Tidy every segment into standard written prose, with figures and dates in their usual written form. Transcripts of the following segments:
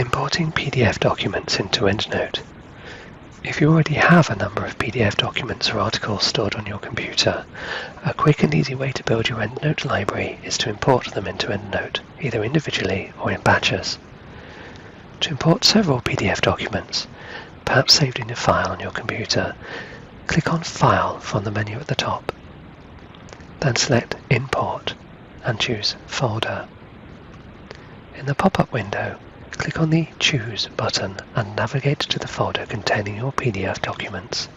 Importing PDF documents into EndNote. If you already have a number of PDF documents or articles stored on your computer, a quick and easy way to build your EndNote library is to import them into EndNote, either individually or in batches. To import several PDF documents, perhaps saved in a file on your computer, click on File from the menu at the top. Then select Import and choose Folder. In the pop-up window, click on the Choose button and navigate to the folder containing your PDF documents.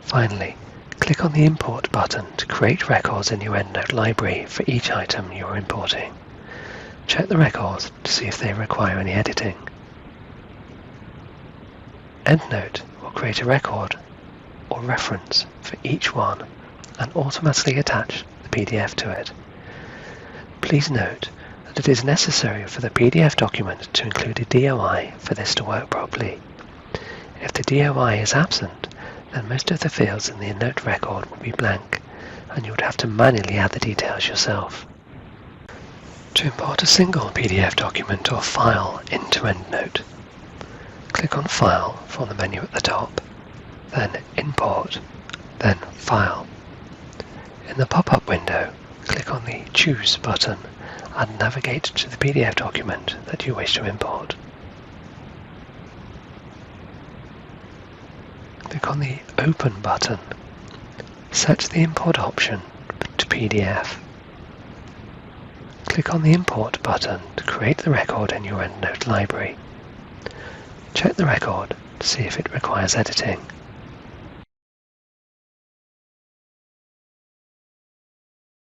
Finally, click on the Import button to create records in your EndNote library for each item you are importing. Check the records to see if they require any editing. EndNote will create a record or reference for each one and automatically attach the PDF to it. Please note that it is necessary for the PDF document to include a DOI for this to work properly. If the DOI is absent, then most of the fields in the EndNote record will be blank, and you would have to manually add the details yourself. To import a single PDF document or file into EndNote, click on File from the menu at the top, then Import, then File. In the pop-up window, click on the Choose button and navigate to the PDF document that you wish to import. Click on the Open button. Set the import option to PDF. Click on the Import button to create the record in your EndNote library. Check the record to see if it requires editing.